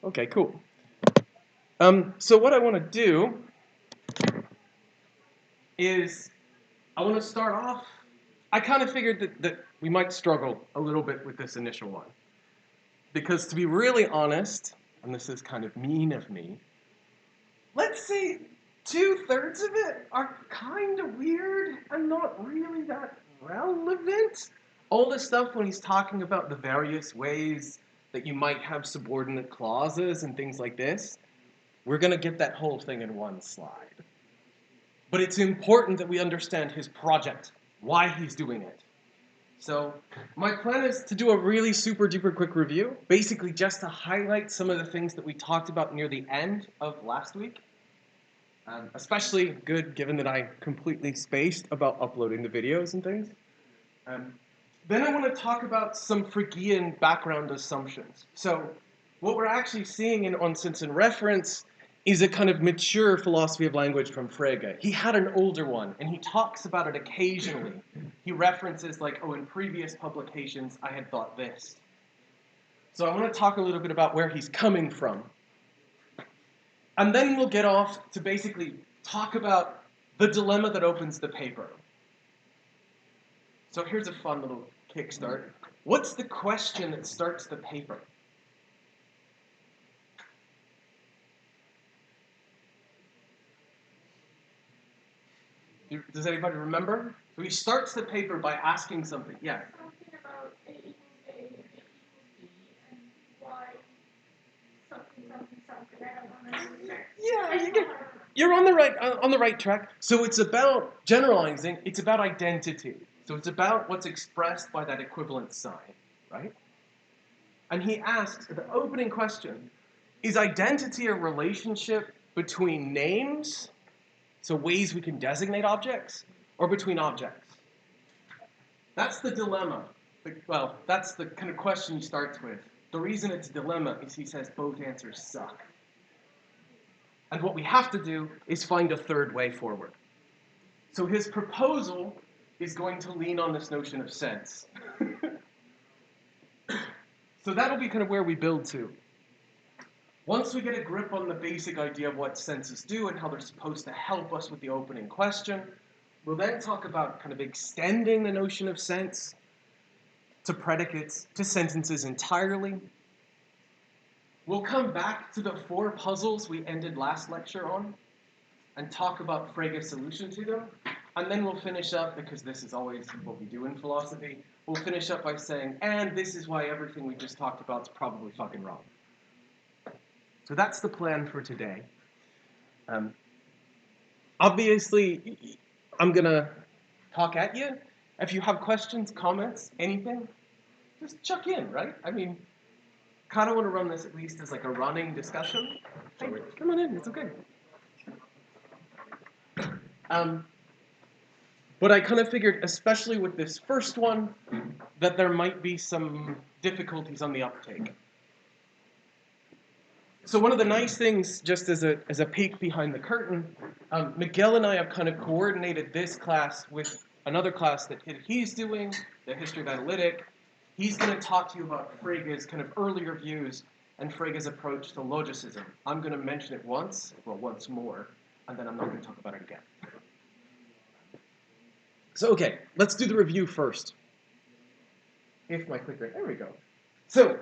Okay, cool. So what I want to do is I want to start off. I kind of figured that we might struggle a little bit with this initial one. Because to be really honest, and this is kind of mean of me, let's say 2/3 of it are kind of weird and not really that relevant. All the stuff when he's talking about the various ways that you might have subordinate clauses and things like this, we're going to get that whole thing in one slide. But it's important that we understand his project, why he's doing it. So my plan is to do a really super duper quick review, basically just to highlight some of the things that we talked about near the end of last week. Especially good given that I completely spaced about uploading the videos and things. Um, then I want to talk about some Phrygian background assumptions. So what we're actually seeing in On Sense and Reference is a kind of mature philosophy of language from Frege. He had an older one, and he talks about it occasionally. He references like, oh, in previous publications, I had thought this. So I want to talk a little bit about where he's coming from. And then we'll get off to basically talk about the dilemma that opens the paper. So here's a fun little kickstart. What's the question that starts the paper? Does anybody remember? So he starts the paper by asking something. Yeah. Something about A equals A and A equals B and Y something something something. I don't remember. Yeah, you're on the right track. So it's about generalizing. It's about identity. So it's about what's expressed by that equivalent sign, right? And he asks the opening question: is identity a relationship between names, so ways we can designate objects, or between objects? That's the dilemma. Well, that's the kind of question he starts with. The reason it's a dilemma is he says both answers suck. And what we have to do is find a third way forward. So his proposal is going to lean on this notion of sense. So that'll be kind of where we build to. Once we get a grip on the basic idea of what senses do and how they're supposed to help us with the opening question, we'll then talk about kind of extending the notion of sense to predicates, to sentences entirely. We'll come back to the 4 puzzles we ended last lecture on and talk about Frege's solution to them. And then we'll finish up, because this is always what we do in philosophy, we'll finish up by saying, and this is why everything we just talked about is probably fucking wrong. So that's the plan for today. Obviously, I'm going to talk at you. If you have questions, comments, anything, just chuck in, right? I mean, kind of want to run this at least as like a running discussion. Hey, come on in, it's okay. But I kind of figured, especially with this first one, that there might be some difficulties on the uptake. So one of the nice things, just as a peek behind the curtain, Miguel and I have kind of coordinated this class with another class that he's doing, the History of Analytic. He's going to talk to you about Frege's kind of earlier views and Frege's approach to logicism. I'm going to mention it once more, and then I'm not going to talk about it again. So, okay, let's do the review first. If my clicker, there we go. So,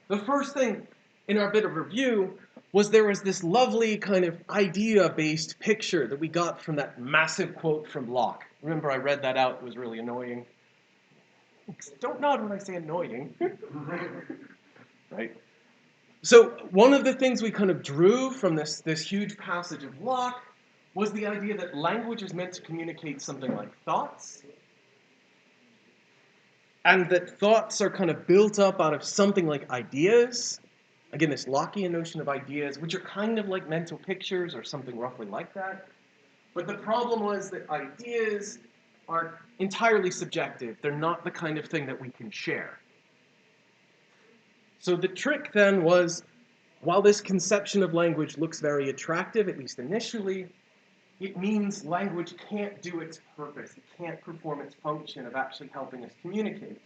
the first thing in our bit of review was there was this lovely kind of idea-based picture that we got from that massive quote from Locke. Remember, I read that out. It was really annoying. Don't nod when I say annoying. Right? So one of the things we kind of drew from this huge passage of Locke was the idea that language is meant to communicate something like thoughts, and that thoughts are kind of built up out of something like ideas. Again, this Lockean notion of ideas, which are kind of like mental pictures or something roughly like that. But the problem was that ideas are entirely subjective. They're not the kind of thing that we can share. So the trick then was, while this conception of language looks very attractive, at least initially, it means language can't do its purpose. It can't perform its function of actually helping us communicate.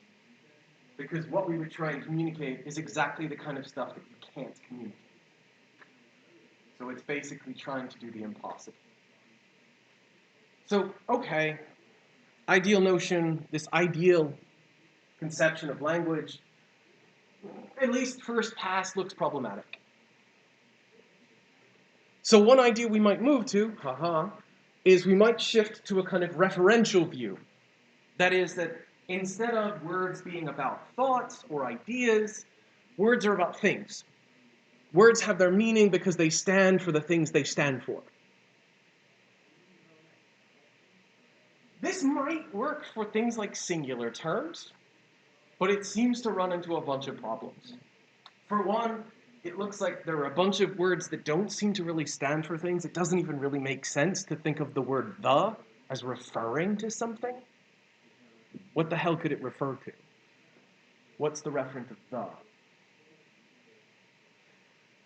Because what we would try and communicate is exactly the kind of stuff that you can't communicate. So it's basically trying to do the impossible. So, okay, ideal notion, this ideal conception of language, at least first pass, looks problematic. So one idea we might move to, is we might shift to a kind of referential view. That is that instead of words being about thoughts or ideas, words are about things. Words have their meaning because they stand for the things they stand for. This might work for things like singular terms, but it seems to run into a bunch of problems. For one, it looks like there are a bunch of words that don't seem to really stand for things. It doesn't even really make sense to think of the word the as referring to something. What the hell could it refer to? What's the referent of the?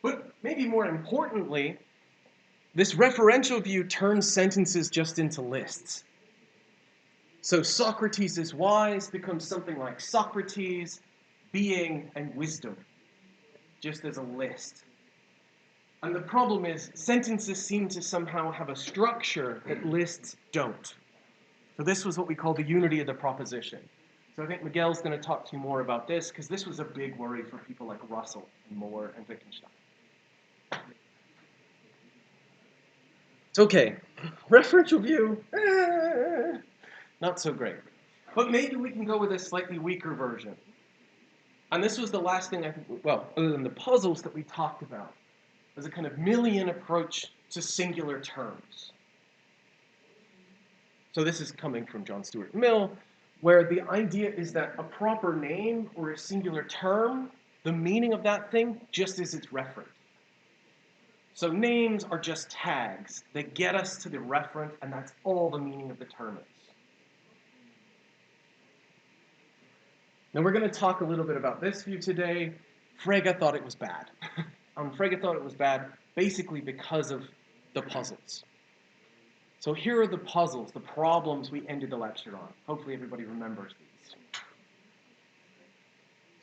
But maybe more importantly, this referential view turns sentences just into lists. So Socrates is wise becomes something like Socrates, being, and wisdom, just as a list. And the problem is, sentences seem to somehow have a structure that lists don't. So this was what we call the unity of the proposition. So I think Miguel's going to talk to you more about this, because this was a big worry for people like Russell, and Moore, and Wittgenstein. It's okay. Referential view, not so great. But maybe we can go with a slightly weaker version. And this was the last thing I think, well, other than the puzzles that we talked about, was a kind of Millian approach to singular terms. So this is coming from John Stuart Mill, where the idea is that a proper name or a singular term, the meaning of that thing just is its referent. So names are just tags. They get us to the referent, and that's all the meaning of the term is. Now we're going to talk a little bit about this view today. Frege thought it was bad. Frege thought it was bad basically because of the puzzles. So here are the puzzles, the problems we ended the lecture on. Hopefully everybody remembers these.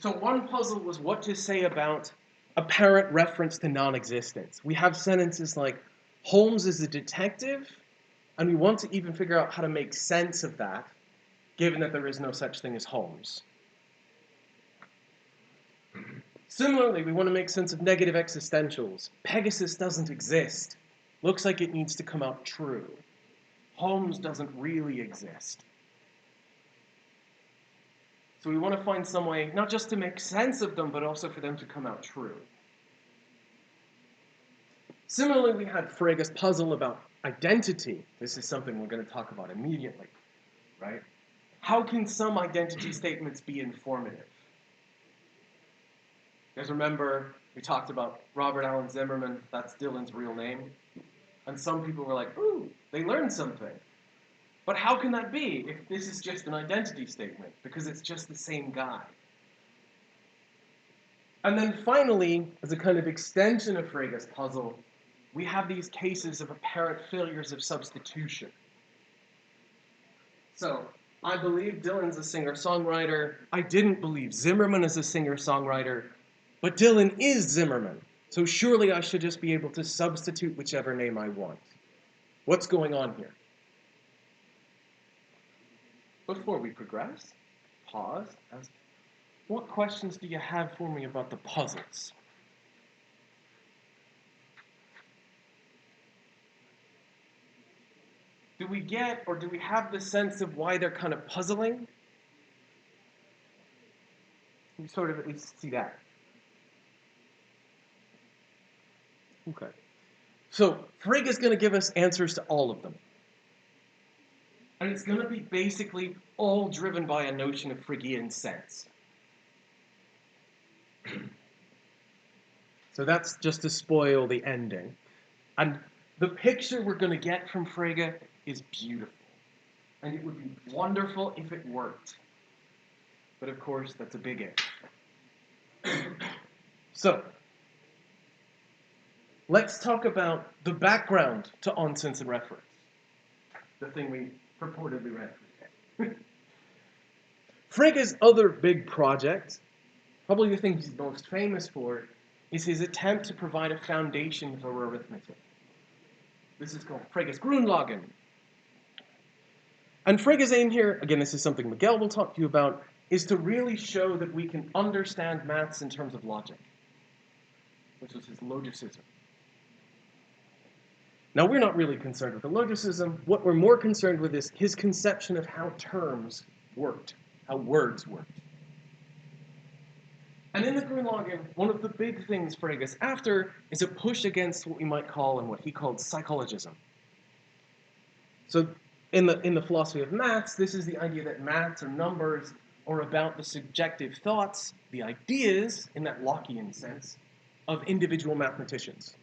So one puzzle was what to say about apparent reference to non-existence. We have sentences like, Holmes is a detective, and we want to even figure out how to make sense of that, given that there is no such thing as Holmes. Similarly, we want to make sense of negative existentials. Pegasus doesn't exist. Looks like it needs to come out true. Holmes doesn't really exist. So we want to find some way, not just to make sense of them, but also for them to come out true. Similarly, we had Frege's puzzle about identity. This is something we're going to talk about immediately, right? How can some identity statements be informative? You guys remember we talked about Robert Allen Zimmerman, that's Dylan's real name. And some people were like, ooh, they learned something. But how can that be if this is just an identity statement? Because it's just the same guy. And then finally, as a kind of extension of Frege's puzzle, we have these cases of apparent failures of substitution. So, I believe Dylan's a singer-songwriter. I didn't believe Zimmerman is a singer-songwriter. But Dylan is Zimmerman. So surely I should just be able to substitute whichever name I want. What's going on here? Before we progress, pause. Ask, what questions do you have for me about the puzzles? Do we get, or do we have the sense of why they're kind of puzzling? You sort of at least see that. Okay. So Frege is going to give us answers to all of them. And it's going to be basically all driven by a notion of Fregean sense. So that's just to spoil the ending. And the picture we're going to get from Frege is beautiful. And it would be wonderful if it worked. But of course, that's a big if. So, let's talk about the background to on-sense and reference. The thing we purportedly read. Frege's other big project, probably the thing he's most famous for, is his attempt to provide a foundation for arithmetic. This is called Frege's Grundlagen. And Frege's aim here, again, this is something Miguel will talk to you about, is to really show that we can understand maths in terms of logic, which was his logicism. Now, we're not really concerned with the logicism. What we're more concerned with is his conception of how terms worked, how words worked. And in the Grundlagen, one of the big things Frege's after is a push against what we might call, and what he called, psychologism. So in the philosophy of maths, this is the idea that maths or numbers are about the subjective thoughts, the ideas, in that Lockean sense, of individual mathematicians.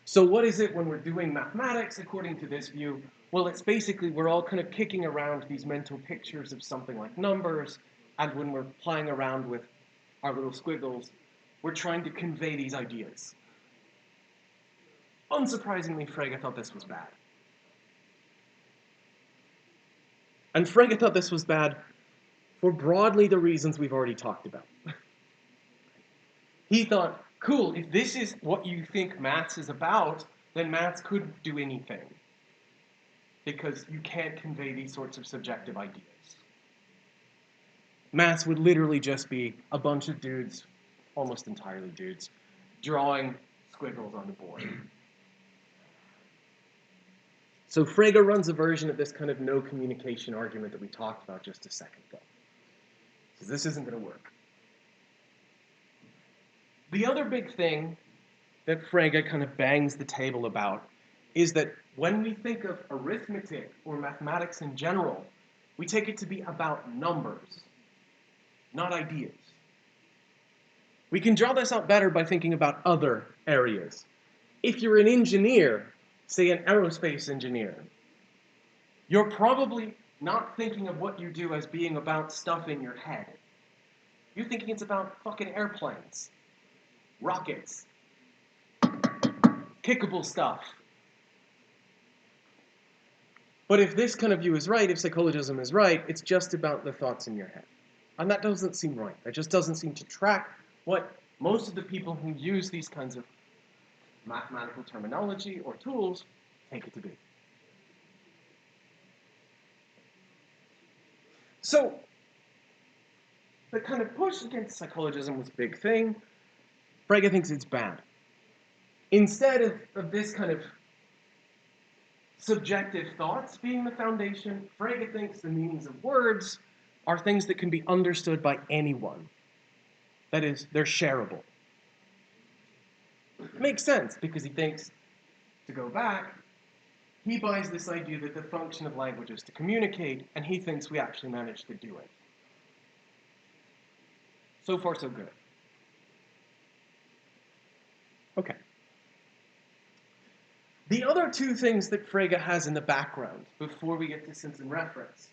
So what is it when we're doing mathematics, according to this view? Well, it's basically we're all kind of kicking around these mental pictures of something like numbers, and when we're playing around with our little squiggles, we're trying to convey these ideas. Unsurprisingly, Frege thought this was bad. And Frege thought this was bad for broadly the reasons we've already talked about. He thought, cool, if this is what you think maths is about, then maths couldn't do anything, because you can't convey these sorts of subjective ideas. Maths would literally just be a bunch of dudes, almost entirely dudes, drawing squiggles on the board. So Frege runs a version of this kind of no communication argument that we talked about just a second ago. Because this isn't going to work. The other big thing that Frege kind of bangs the table about is that when we think of arithmetic or mathematics in general, we take it to be about numbers, not ideas. We can draw this out better by thinking about other areas. If you're an engineer, say an aerospace engineer, you're probably not thinking of what you do as being about stuff in your head. You're thinking it's about fucking airplanes, rockets, kickable stuff. But if this kind of view is right, if psychologism is right, it's just about the thoughts in your head. And that doesn't seem right. That just doesn't seem to track what most of the people who use these kinds of mathematical terminology or tools take it to be. So the kind of push against psychologism was a big thing. Frege thinks it's bad. Instead of this kind of subjective thoughts being the foundation, Frege thinks the meanings of words are things that can be understood by anyone. That is, they're shareable. It makes sense, because he thinks, to go back, he buys this idea that the function of language is to communicate, and he thinks we actually managed to do it. So far, so good. Okay. The other two things that Frege has in the background, before we get to sense and reference,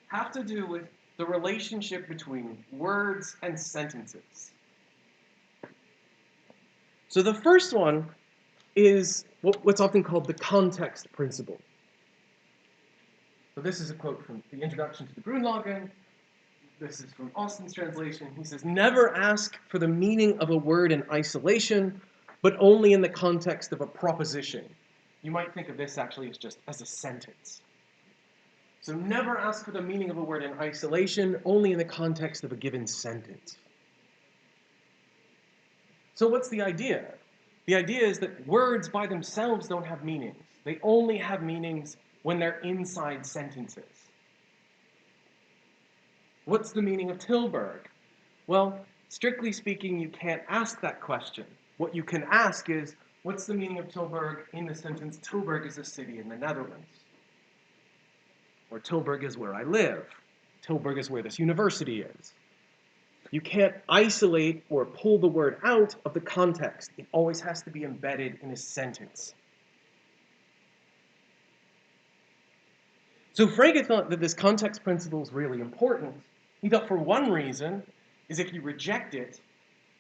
have to do with the relationship between words and sentences. So the first one is what's often called the context principle. So this is a quote from the introduction to the Grundlagen. This is from Austin's translation. He says, "Never ask for the meaning of a word in isolation, but only in the context of a proposition." You might think of this actually as just as a sentence. So never ask for the meaning of a word in isolation, only in the context of a given sentence. So what's the idea? The idea is that words by themselves don't have meanings. They only have meanings when they're inside sentences. What's the meaning of Tilburg? Well, strictly speaking, you can't ask that question. What you can ask is, what's the meaning of Tilburg in the sentence, Tilburg is a city in the Netherlands? Or Tilburg is where I live. Tilburg is where this university is. You can't isolate or pull the word out of the context. It always has to be embedded in a sentence. So Frege thought that this context principle is really important. He thought for one reason is if you reject it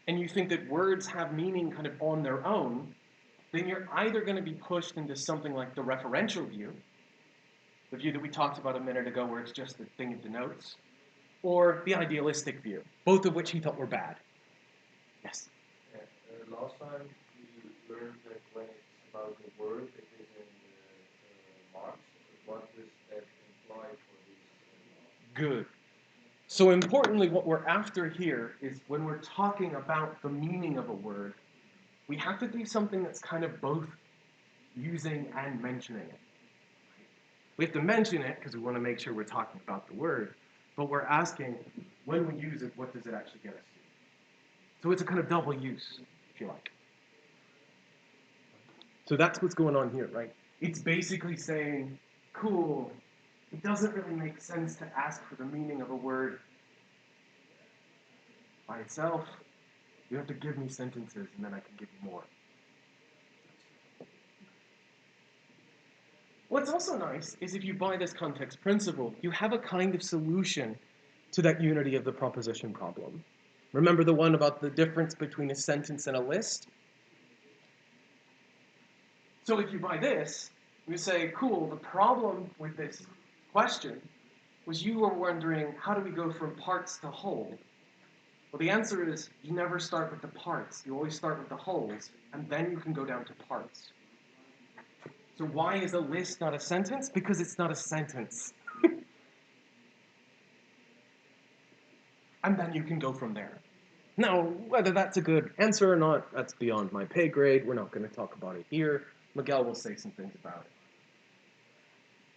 and you think that words have meaning kind of on their own, then you're either going to be pushed into something like the referential view, the view that we talked about a minute ago where it's just the thing it denotes, or the idealistic view, both of which he thought were bad. Yes. Last time we learned that when it's about the word, it is in marks. What does that imply for these? Good. So importantly, what we're after here is when we're talking about the meaning of a word, we have to do something that's kind of both using and mentioning it. We have to mention it because we want to make sure we're talking about the word, but we're asking, when we use it, what does it actually get us to? So it's a kind of double use, if you like. So that's what's going on here, right? It's basically saying, cool, it doesn't really make sense to ask for the meaning of a word by itself. You have to give me sentences, and then I can give you more. What's also nice is if you buy this context principle, you have a kind of solution to that unity of the proposition problem. Remember the one about the difference between a sentence and a list? So if you buy this, you say, cool, the problem with this question was you were wondering, how do we go from parts to whole? Well, the answer is you never start with the parts. You always start with the wholes, and then you can go down to parts. So why is a list not a sentence? Because it's not a sentence. And then you can go from there. Now, whether that's a good answer or not, that's beyond my pay grade. We're not going to talk about it here. Miguel will say some things about it.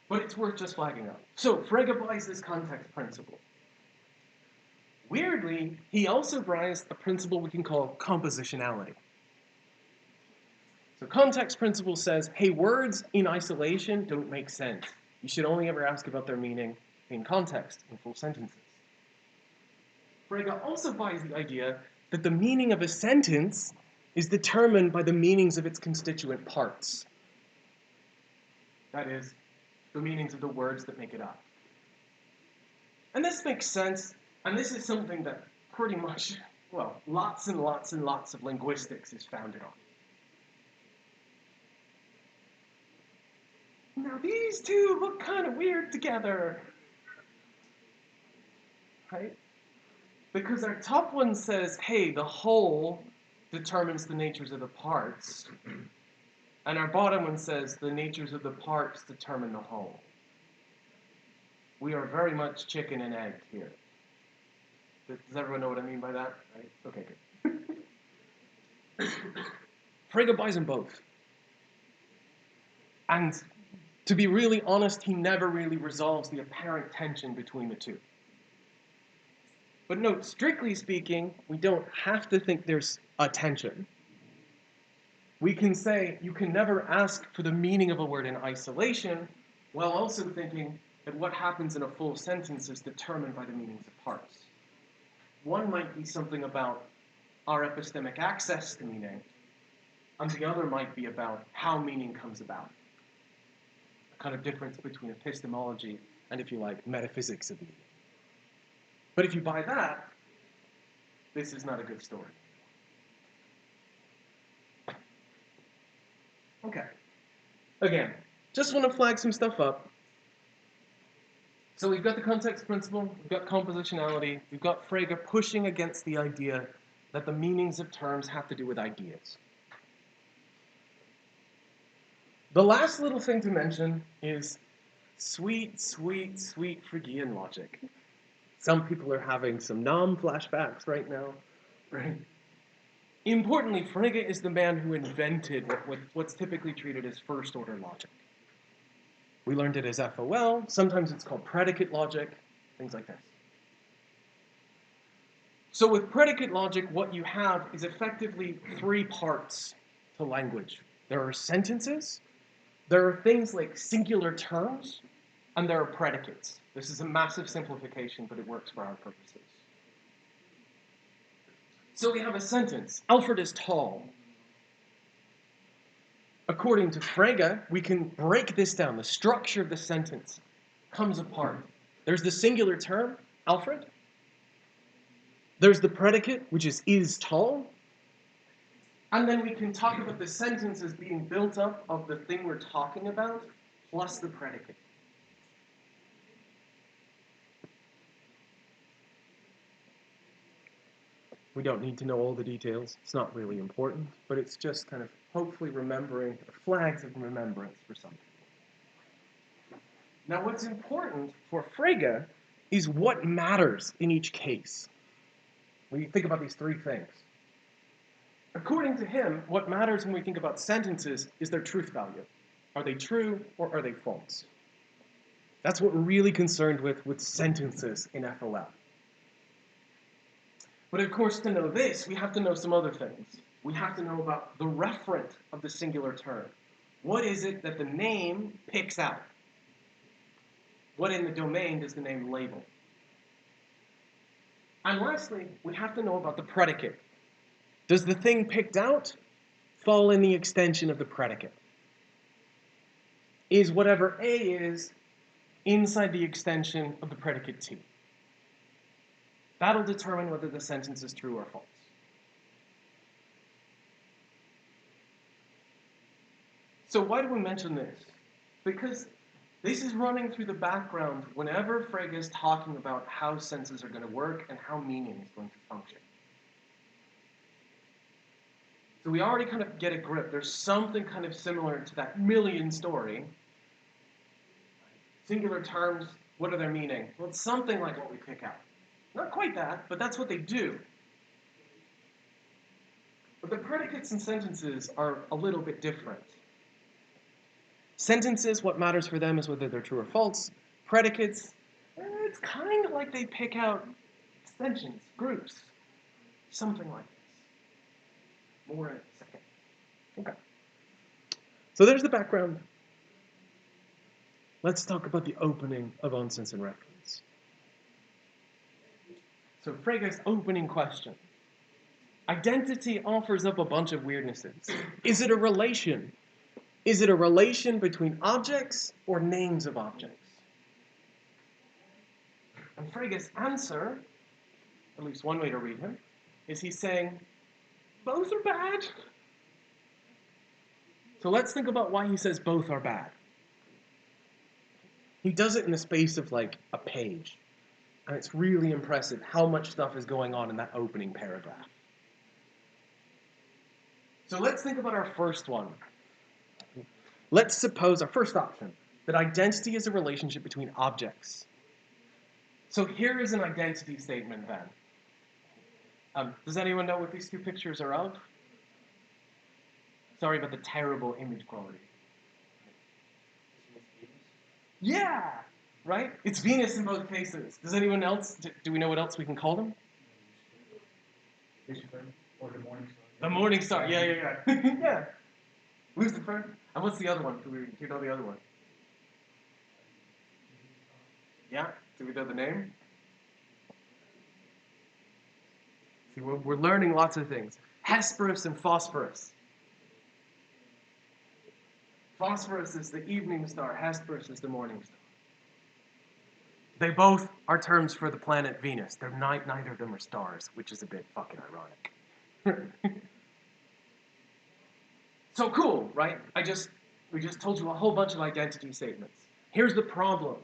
But it's worth just flagging up. So Frege buys this context principle. Weirdly, he also buys a principle we can call compositionality. So context principle says, hey, words in isolation don't make sense. You should only ever ask about their meaning in context, in full sentences. Frege also buys the idea that the meaning of a sentence is determined by the meanings of its constituent parts. That is, the meanings of the words that make it up. And this makes sense, and this is something that pretty much, well, lots and lots and lots of linguistics is founded on. Now these two look kind of weird together, right? Because our top one says, hey, the whole determines the natures of the parts. And our bottom one says, the natures of the parts determine the whole. We are very much chicken and egg here. Does everyone know what I mean by that? Right? Okay, good. Frege buys them both. And to be really honest, he never really resolves the apparent tension between the two. But note, strictly speaking, we don't have to think there's a tension. We can say you can never ask for the meaning of a word in isolation while also thinking that what happens in a full sentence is determined by the meanings of parts. One might be something about our epistemic access to meaning, and the other might be about how meaning comes about. A kind of difference between epistemology and, if you like, metaphysics of meaning. But if you buy that, this is not a good story. Okay. Again, just want to flag some stuff up. So we've got the context principle, we've got compositionality, we've got Frege pushing against the idea that the meanings of terms have to do with ideas. The last little thing to mention is sweet, sweet, sweet Fregean logic. Some people are having some Nam flashbacks right now, right? Importantly, Frege is the man who invented what's typically treated as first-order logic. We learned it as FOL, sometimes it's called predicate logic, things like this. So with predicate logic, what you have is effectively three parts to language. There are sentences, there are things like singular terms, and there are predicates. This is a massive simplification, but it works for our purposes. So we have a sentence. Alfred is tall. According to Frege, we can break this down. The structure of the sentence comes apart. There's the singular term, Alfred. There's the predicate, which is tall. And then we can talk about the sentence as being built up of the thing we're talking about, plus the predicate. We don't need to know all the details. It's not really important, but it's just kind of hopefully remembering, flags of remembrance for some people. Now, what's important for Frege is what matters in each case. When you think about these three things. According to him, what matters when we think about sentences is their truth value. Are they true or are they false? That's what we're really concerned with sentences in FOL. But of course, to know this, we have to know some other things. We have to know about the referent of the singular term. What is it that the name picks out? What in the domain does the name label? And lastly, we have to know about the predicate. Does the thing picked out fall in the extension of the predicate? Is whatever A is inside the extension of the predicate T? That'll determine whether the sentence is true or false. So why do we mention this? Because this is running through the background whenever Frege is talking about how senses are going to work and how meaning is going to function. So we already kind of get a grip. There's something kind of similar to that million story. Singular terms, what are their meaning? Well, it's something like what we pick out. Not quite that, but that's what they do. But the predicates in sentences are a little bit different. Sentences, what matters for them is whether they're true or false. Predicates, it's kind of like they pick out extensions, groups, something like this. More in a second. Okay. So there's the background. Let's talk about the opening of onsens and reference. So Frege's opening question. Identity offers up a bunch of weirdnesses. Is it a relation? Is it a relation between objects or names of objects? And Frege's answer, at least one way to read him, is he's saying, both are bad. So let's think about why he says both are bad. He does it in the space of like a page. And it's really impressive how much stuff is going on in that opening paragraph. So let's think about our first one. Let's suppose our first option, that identity is a relationship between objects. So here is an identity statement then. Does anyone know what these two pictures are of? Sorry about the terrible image quality. Yeah, right? It's Venus in both cases. Does anyone else, do we know what else we can call them? Lucifer or the morning star. The morning star, yeah. Yeah. Lucifer. And what's the other one? Do you know the other one? Yeah? Do we know the name? See, we're learning lots of things. Hesperus and Phosphorus. Phosphorus is the evening star. Hesperus is the morning star. They both are terms for the planet Venus. They're neither of them are stars, which is a bit fucking ironic. So cool, right? We just told you a whole bunch of identity statements. Here's the problem.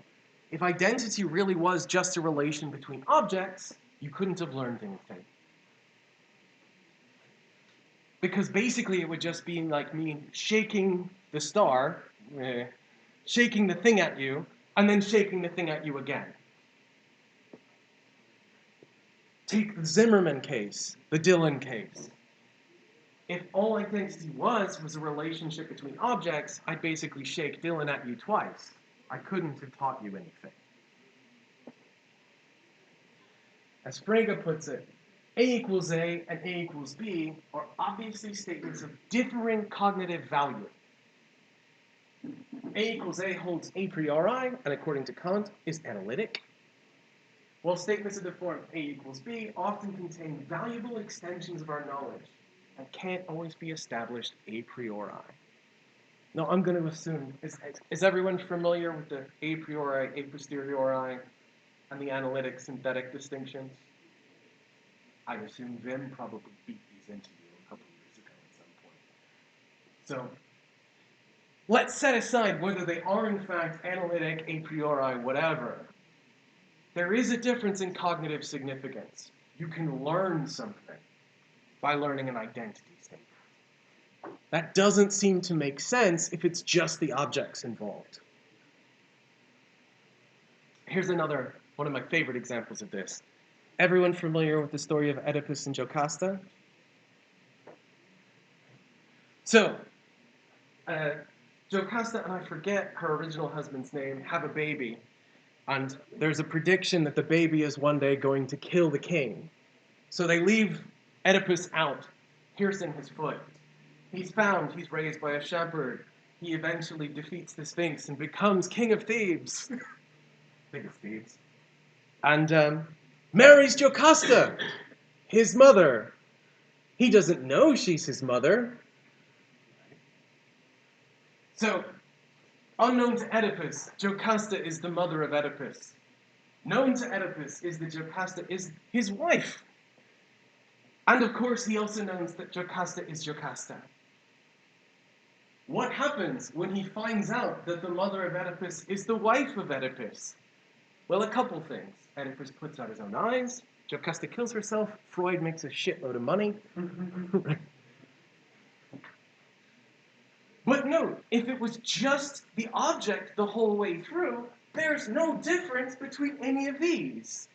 If identity really was just a relation between objects, you couldn't have learned anything. Because basically it would just be like me shaking the star, shaking the thing at you, and then shaking the thing at you again. Take the Zimmerman case, the Dylan case. If all identity was a relationship between objects, I'd basically shake Dylan at you twice. I couldn't have taught you anything. As Frege puts it, A equals A and A equals B are obviously statements of differing cognitive value. A equals A holds a priori, and according to Kant, is analytic, while statements of the form A equals B often contain valuable extensions of our knowledge and can't always be established a priori. Now, I'm going to assume, is everyone familiar with the a priori, a posteriori, and the analytic synthetic distinctions? I assume Vim probably beat these into you a couple of years ago at some point. So, let's set aside whether they are in fact analytic, a priori, whatever. There is a difference in cognitive significance. You can learn something by learning an identity statement. That doesn't seem to make sense if it's just the objects involved. Here's another one of my favorite examples of this. Everyone familiar with the story of Oedipus and Jocasta? So, Jocasta and I forget her original husband's name, have a baby, and there's a prediction that the baby is one day going to kill the king. So they leave Oedipus out, piercing his foot. He's found, he's raised by a shepherd. He eventually defeats the Sphinx and becomes king of Thebes. King of Thebes. And marries Jocasta, his mother. He doesn't know she's his mother. So, unknown to Oedipus, Jocasta is the mother of Oedipus. Known to Oedipus is that Jocasta is his wife. And of course, he also knows that Jocasta is Jocasta. What happens when he finds out that the mother of Oedipus is the wife of Oedipus? Well, a couple things. Oedipus puts out his own eyes. Jocasta kills herself. Freud makes a shitload of money. But note, if it was just the object the whole way through, there's no difference between any of these.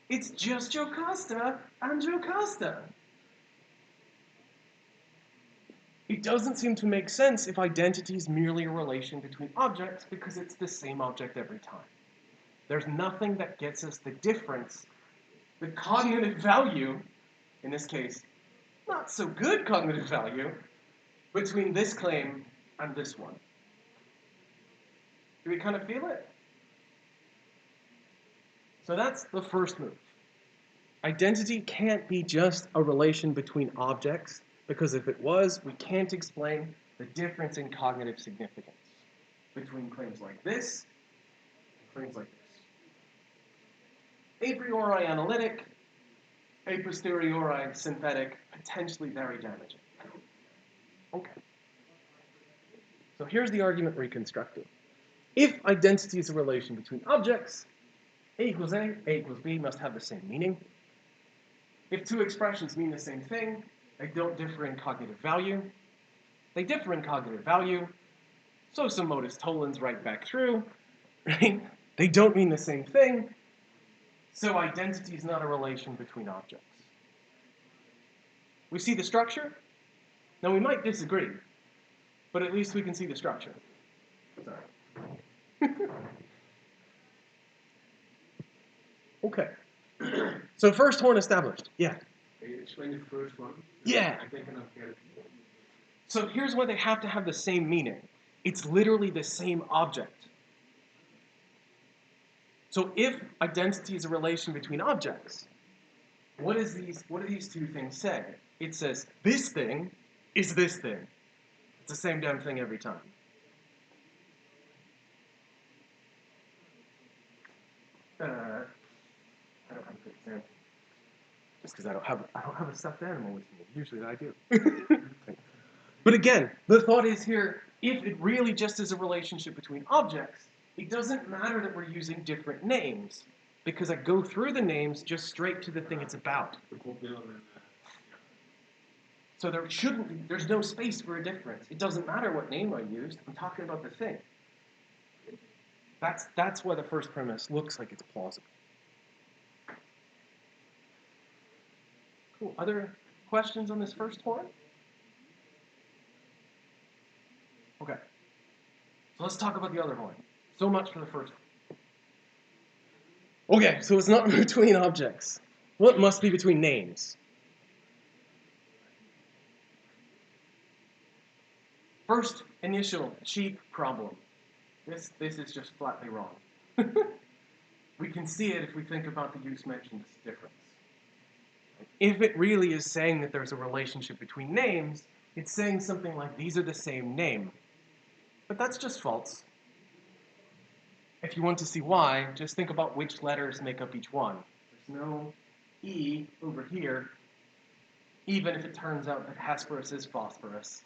It's just Jocasta and Jocasta. It doesn't seem to make sense if identity is merely a relation between objects because it's the same object every time. There's nothing that gets us the difference, the cognitive value, in this case, not so good cognitive value, between this claim and this one. Do we kind of feel it? So that's the first move. Identity can't be just a relation between objects, because if it was, we can't explain the difference in cognitive significance between claims like this and claims like this. A priori analytic, a posteriori synthetic, potentially very damaging. Okay. So here's the argument reconstructed. If identity is a relation between objects, A equals A equals B must have the same meaning. If two expressions mean the same thing, they don't differ in cognitive value. They differ in cognitive value, so some modus tollens right back through, right? They don't mean the same thing, so identity is not a relation between objects. We see the structure? Now we might disagree, but at least we can see the structure. Sorry. Okay. So first horn established. Yeah. Can you explain the first one? Yeah. I think I don't get it. So here's why they have to have the same meaning. It's literally the same object. So if identity is a relation between objects, what do these two things say? It says this thing is this thing. It's the same damn thing every time. I don't have a good example. Just because I don't have a stuffed animal with me. Usually I do. But again, the thought is here, if it really just is a relationship between objects, it doesn't matter that we're using different names, because I go through the names just straight to the thing it's about. So there's no space for a difference. It doesn't matter what name I used, I'm talking about the thing. That's why the first premise looks like it's plausible. Cool. Other questions on this first horn? Okay. So let's talk about the other horn. So much for the first one. Okay, so it's not between objects. Well, it must be between names. First initial cheap problem. This is just flatly wrong. We can see it if we think about the use mentioned difference. If it really is saying that there's a relationship between names, it's saying something like these are the same name. But that's just false. If you want to see why, just think about which letters make up each one. There's no E over here, even if it turns out that Hesperus is phosphorus.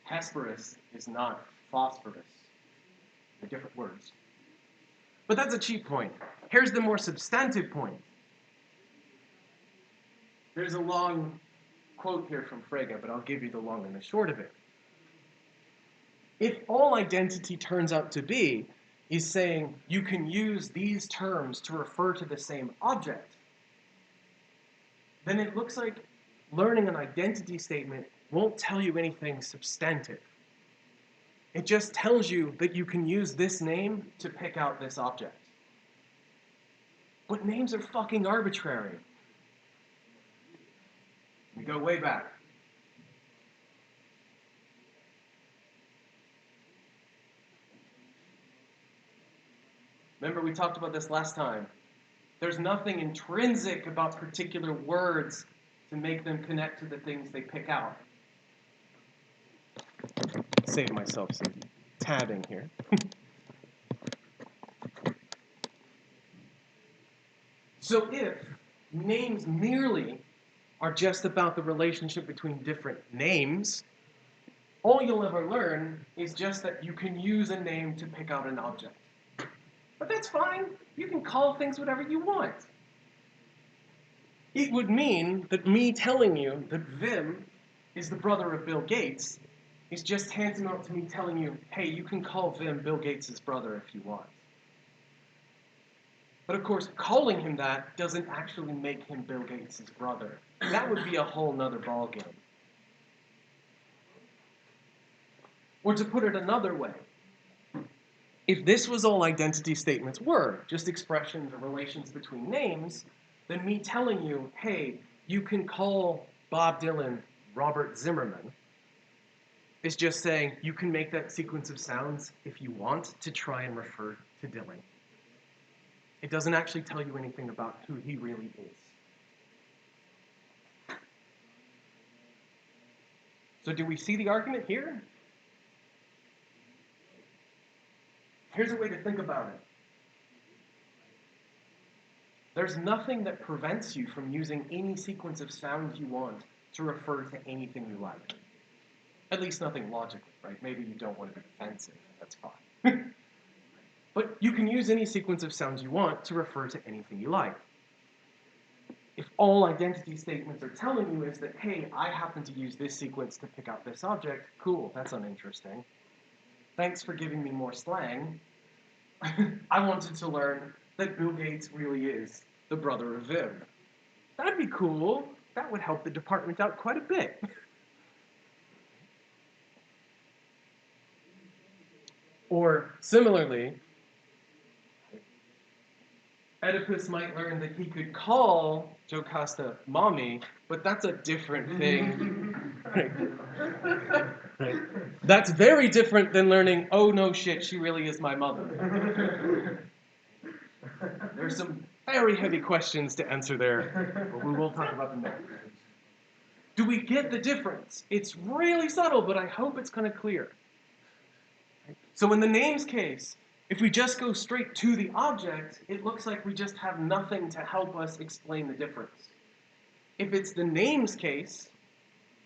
Hesperus is not phosphorus. They're different words. But that's a cheap point. Here's the more substantive point. There's a long quote here from Frege, but I'll give you the long and the short of it. If all identity turns out to be is saying you can use these terms to refer to the same object, then it looks like learning an identity statement won't tell you anything substantive. It just tells you that you can use this name to pick out this object. But names are fucking arbitrary. We go way back. Remember, we talked about this last time. There's nothing intrinsic about particular words to make them connect to the things they pick out. Save myself some tabbing here. So if names merely are just about the relationship between different names, all you'll ever learn is just that you can use a name to pick out an object. But that's fine. You can call things whatever you want. It would mean that me telling you that Vim is the brother of Bill Gates is just tantamount to me telling you, hey, you can call Vim Bill Gates' brother if you want. But of course, calling him that doesn't actually make him Bill Gates' brother. That would be a whole nother ballgame. Or to put it another way, if this was all identity statements were, just expressions or relations between names, then me telling you, hey, you can call Bob Dylan Robert Zimmerman, is just saying you can make that sequence of sounds if you want to try and refer to Dylan. It doesn't actually tell you anything about who he really is. So do we see the argument here? Here's a way to think about it. There's nothing that prevents you from using any sequence of sounds you want to refer to anything you like. At least nothing logically, right? Maybe you don't want to be offensive. That's fine. But you can use any sequence of sounds you want to refer to anything you like. If all identity statements are telling you is that, hey, I happen to use this sequence to pick out this object, cool, that's uninteresting. Thanks for giving me more slang. I wanted to learn that Bill Gates really is the brother of Vim. That'd be cool. That would help the department out quite a bit. Or similarly, Oedipus might learn that he could call Jocasta mommy, but that's a different thing. Right. That's very different than learning, oh no shit, she really is my mother. There's some very heavy questions to answer there, but we will talk about them next. Do we get the difference? It's really subtle, but I hope it's kind of clear. So in the names case, if we just go straight to the object, it looks like we just have nothing to help us explain the difference. If it's the names case,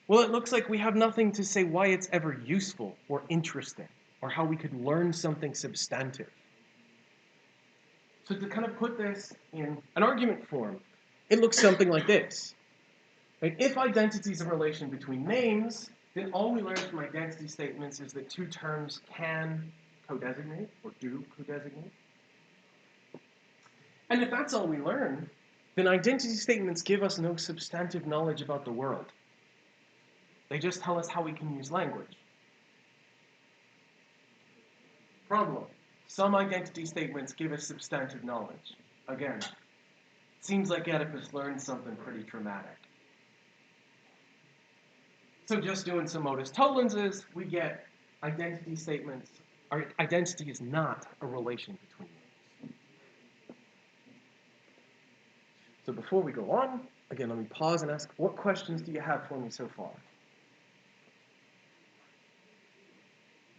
well, it looks like we have nothing to say why it's ever useful or interesting, or how we could learn something substantive. So to kind of put this in an argument form, it looks something like this. Right? If identity is a relation between names, then all we learn from identity statements is that two terms can co-designate or do co-designate. And if that's all we learn, then identity statements give us no substantive knowledge about the world. They just tell us how we can use language. Problem. Some identity statements give us substantive knowledge. Again, it seems like Oedipus learned something pretty traumatic. So just doing some modus tolenses, we get identity statements. Our identity is not a relation between names. So before we go on, again, let me pause and ask, what questions do you have for me so far?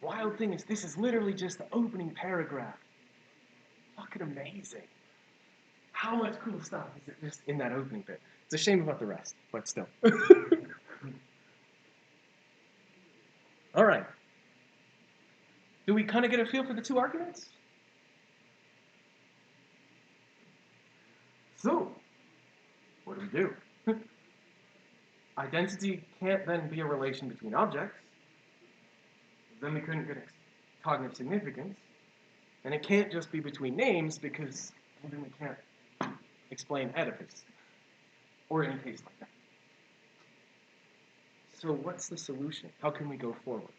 Wild thing is, this is literally just the opening paragraph. Fucking amazing. How much cool stuff is it just in that opening bit? It's a shame about the rest, but still. All right. Do we kind of get a feel for the two arguments? what do we do? Identity can't then be a relation between objects. Then we couldn't get cognitive significance. And it can't just be between names because then we can't explain Oedipus or any case like that. So what's the solution? How can we go forward?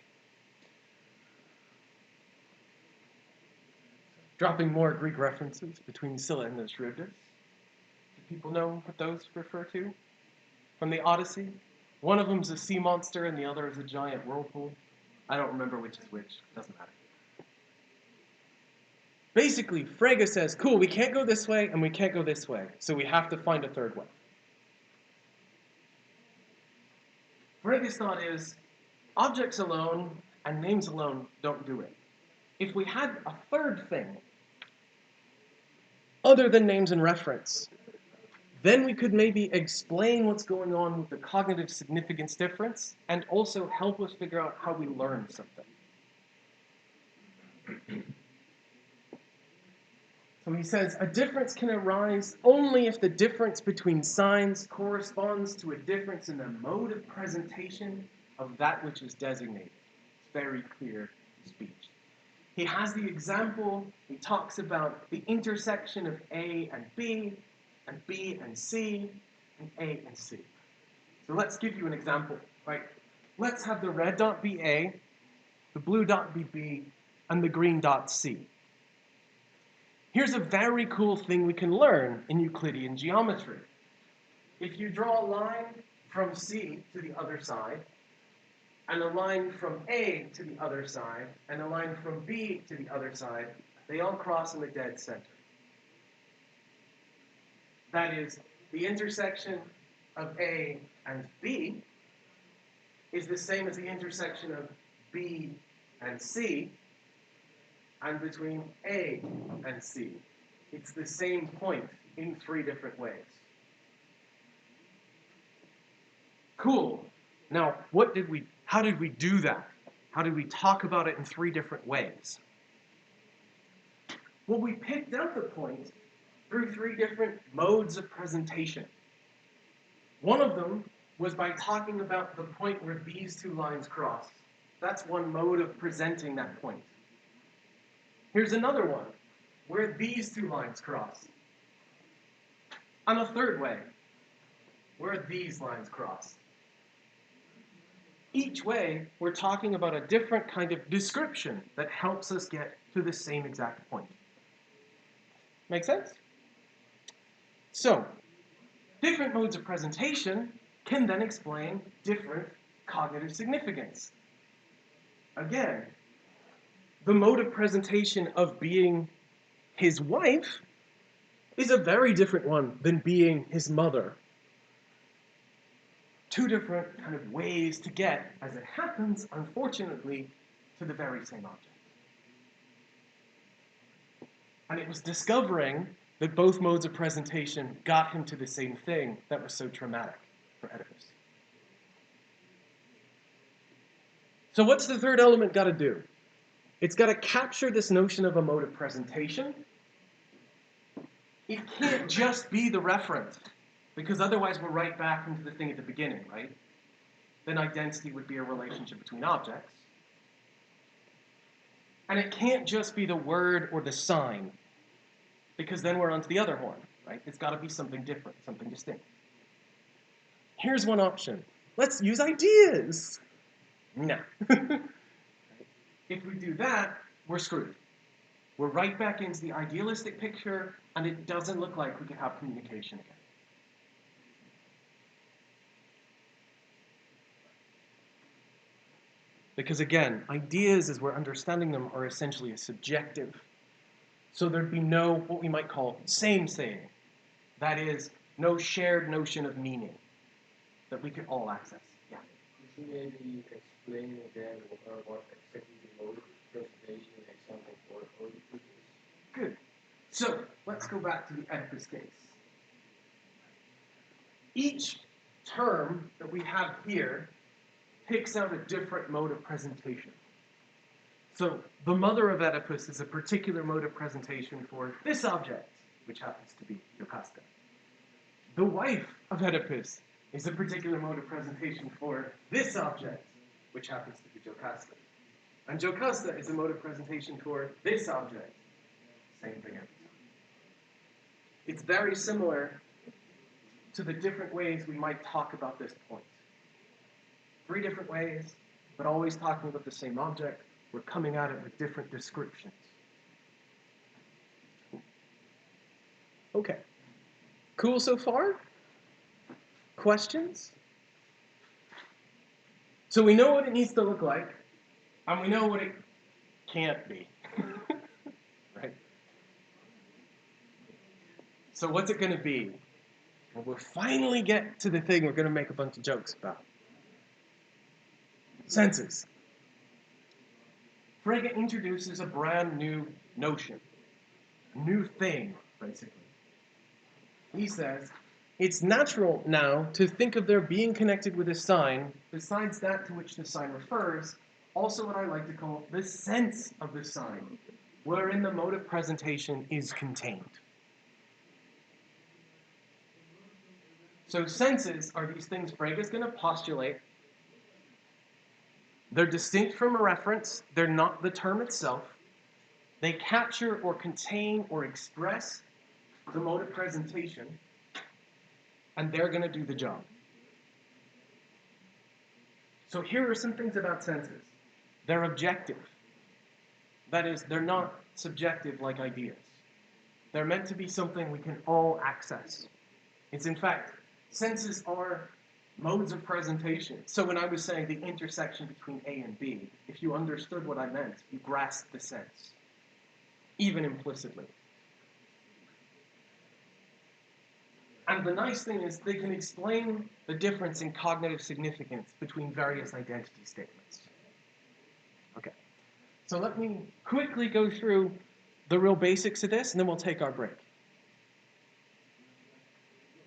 Dropping more Greek references between Scylla and the Charybdis. Do people know what those refer to? From the Odyssey? One of them's a sea monster and the other is a giant whirlpool. I don't remember which is which. Doesn't matter. Basically, Frege says, cool, we can't go this way and we can't go this way, so we have to find a third way. Frege's thought is, objects alone and names alone don't do it. If we had a third thing, other than names and reference, then we could maybe explain what's going on with the cognitive significance difference and also help us figure out how we learn something. So he says, a difference can arise only if the difference between signs corresponds to a difference in the mode of presentation of that which is designated. It's very clear speech. He has the example, he talks about the intersection of A and B and C, and A and C. So let's give you an example, right? Let's have the red dot be A, the blue dot be B, and the green dot C. Here's a very cool thing we can learn in Euclidean geometry. If you draw a line from C to the other side, and a line from A to the other side, and a line from B to the other side, they all cross in the dead center. That is, the intersection of A and B is the same as the intersection of B and C, and between A and C. It's the same point in 3 different ways. Cool. Now, how did we do that? How did we talk about it in 3 different ways? Well, we picked out the point through 3 different modes of presentation. One of them was by talking about the point where these 2 lines cross. That's one mode of presenting that point. Here's another one, where these 2 lines cross. And a third way, where these lines cross. Each way, we're talking about a different kind of description that helps us get to the same exact point. Make sense? So, different modes of presentation can then explain different cognitive significance. Again, the mode of presentation of being his wife is a very different one than being his mother. 2 different kind of ways to get, as it happens, unfortunately, to the very same object. And it was discovering that both modes of presentation got him to the same thing that was so traumatic for Oedipus. So what's the third element got to do? It's got to capture this notion of a mode of presentation. It can't just be the referent, because otherwise we're right back into the thing at the beginning, right? Then identity would be a relationship between objects. And it can't just be the word or the sign, because then we're onto the other horn, right? It's got to be something different, something distinct. Here's one option. Let's use ideas. No. If we do that, we're screwed. We're right back into the idealistic picture, and it doesn't look like we can have communication again. Because again, ideas, as we're understanding them, are essentially a subjective. So there'd be no, what we might call, same saying. That is, no shared notion of meaning that we could all access. Yeah. Could you maybe explain again what exactly the mode of presentation example for Oedipus is? Good. So let's go back to the Oedipus case. Each term that we have here picks out a different mode of presentation. So the mother of Oedipus is a particular mode of presentation for this object, which happens to be Jocasta. The wife of Oedipus is a particular mode of presentation for this object, which happens to be Jocasta. And Jocasta is a mode of presentation for this object. Same thing every time. It's very similar to the different ways we might talk about this point. 3 different ways, but always talking about the same object. We're coming at it with different descriptions. Okay. Cool so far? Questions? So we know what it needs to look like, and we know what it can't be. Right? So what's it going to be? Well, we'll finally get to the thing we're going to make a bunch of jokes about. Senses. Frege introduces a brand new notion, new thing, basically. He says, it's natural now to think of their being connected with a sign, besides that to which the sign refers, also what I like to call the sense of the sign, wherein the mode of presentation is contained. So senses are these things Frege is going to postulate. They're distinct from a reference. They're not the term itself. They capture or contain or express the mode of presentation, and they're going to do the job. So here are some things about senses. They're objective. That is, they're not subjective like ideas. They're meant to be something we can all access. It's in fact, senses are modes of presentation. So when I was saying the intersection between A and B, if you understood what I meant, you grasped the sense, even implicitly. And the nice thing is they can explain the difference in cognitive significance between various identity statements. Okay, so let me quickly go through the real basics of this, and then we'll take our break.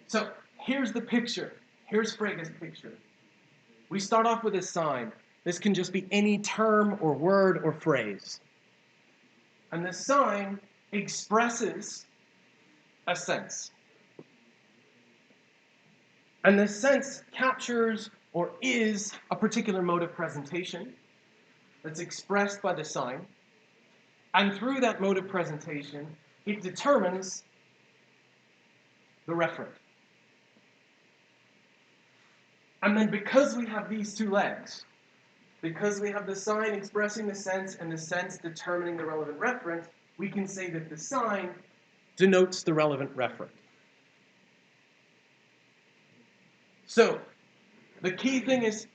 So here's the picture. Here's Frege's picture. We start off with a sign. This can just be any term or word or phrase. And the sign expresses a sense. And the sense captures or is a particular mode of presentation that's expressed by the sign. And through that mode of presentation, it determines the referent. And then because we have these 2 legs, because we have the sign expressing the sense and the sense determining the relevant referent, we can say that the sign denotes the relevant referent. So, the key thing is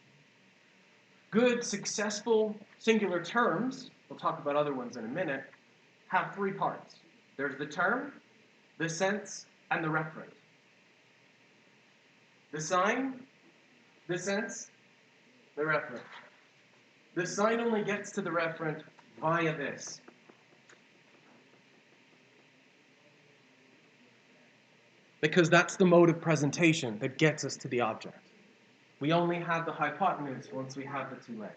good, successful, singular terms, we'll talk about other ones in a minute, have 3 parts. There's the term, the sense, and the referent. The sign, the sense, the referent. The sign only gets to the referent via this. Because that's the mode of presentation that gets us to the object. We only have the hypotenuse once we have the 2 legs.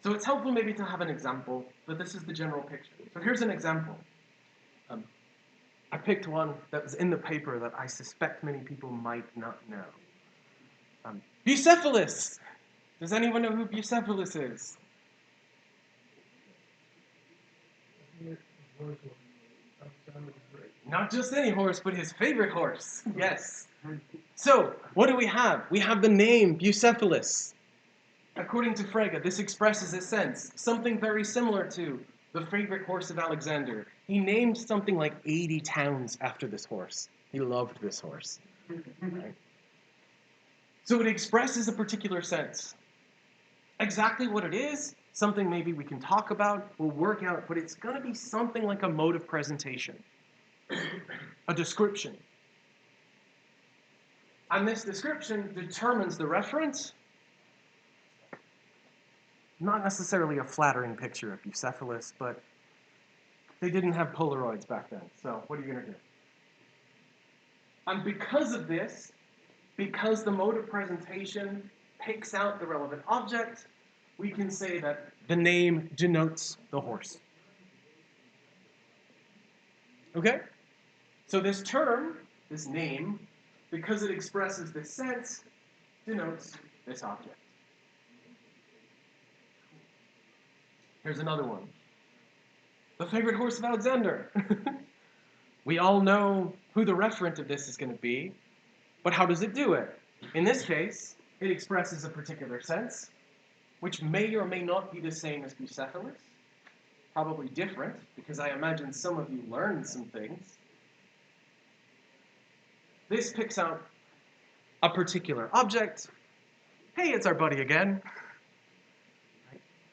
So it's helpful maybe to have an example, but this is the general picture. So here's an example. I picked one that was in the paper that I suspect many people might not know. Bucephalus! Does anyone know who Bucephalus is? Not just any horse, but his favorite horse. Yes. So, what do we have? We have the name Bucephalus. According to Frege, this expresses a sense, something very similar to the favorite horse of Alexander. He named something like 80 towns after this horse. He loved this horse. Right? So it expresses a particular sense. Exactly what it is, something maybe we can talk about, we'll work out, but it's going to be something like a mode of presentation, a description. And this description determines the reference. Not necessarily a flattering picture of Bucephalus, but they didn't have Polaroids back then, so what are you going to do? And because of this, because the mode of presentation picks out the relevant object, we can say that the name denotes the horse. Okay? So this term this name, because it expresses this sense, denotes this object. Here's another one. The favorite horse of Alexander. We all know who the referent of this is going to be, but how does it do it? In this case, it expresses a particular sense, which may or may not be the same as Bucephalus. Probably different, because I imagine some of you learned some things. This picks out a particular object. Hey, it's our buddy again.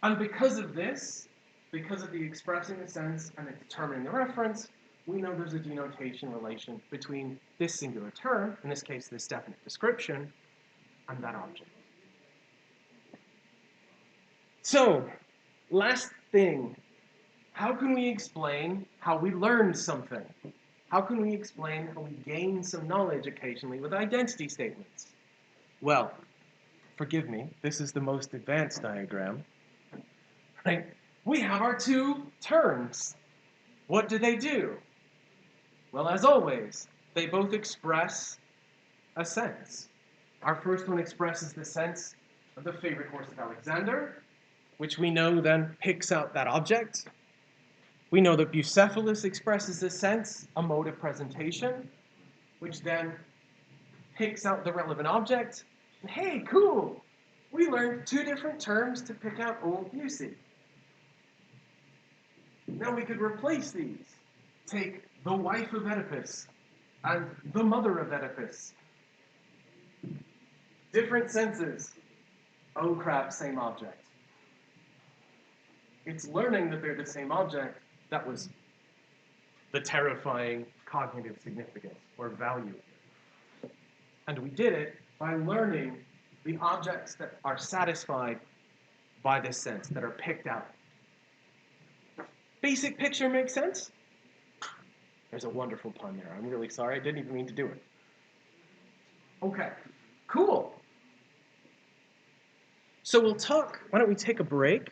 And because of this, because of the expressing the sense and it determining the reference, we know there's a denotation relation between this singular term, in this case this definite description, and that object. So, last thing, how can we explain how we learned something? How can we explain how we gain some knowledge occasionally with identity statements? Well, forgive me, this is the most advanced diagram. Right? We have our two terms. What do they do? Well, as always, they both express a sense. Our first one expresses the sense of the favorite horse of Alexander, which we know then picks out that object. We know that Bucephalus expresses the sense, a mode of presentation, which then picks out the relevant object. Hey, cool! We learned two different terms to pick out old Busey. Now we could replace these. Take the wife of Oedipus and the mother of Oedipus. Different senses. Oh crap, same object. It's learning that they're the same object that was the terrifying cognitive significance or value. And we did it by learning the objects that are satisfied by this sense, that are picked out. Basic picture makes sense? There's a wonderful pun there. I'm really sorry. I didn't even mean to do it. Okay, cool. So we'll talk. Why don't we take a break?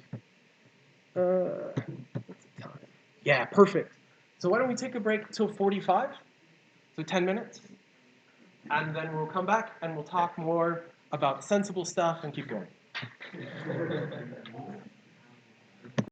What's the time? Yeah, perfect. So why don't we take a break till 45? So 10 minutes. And then we'll come back and we'll talk more about sensible stuff and keep going.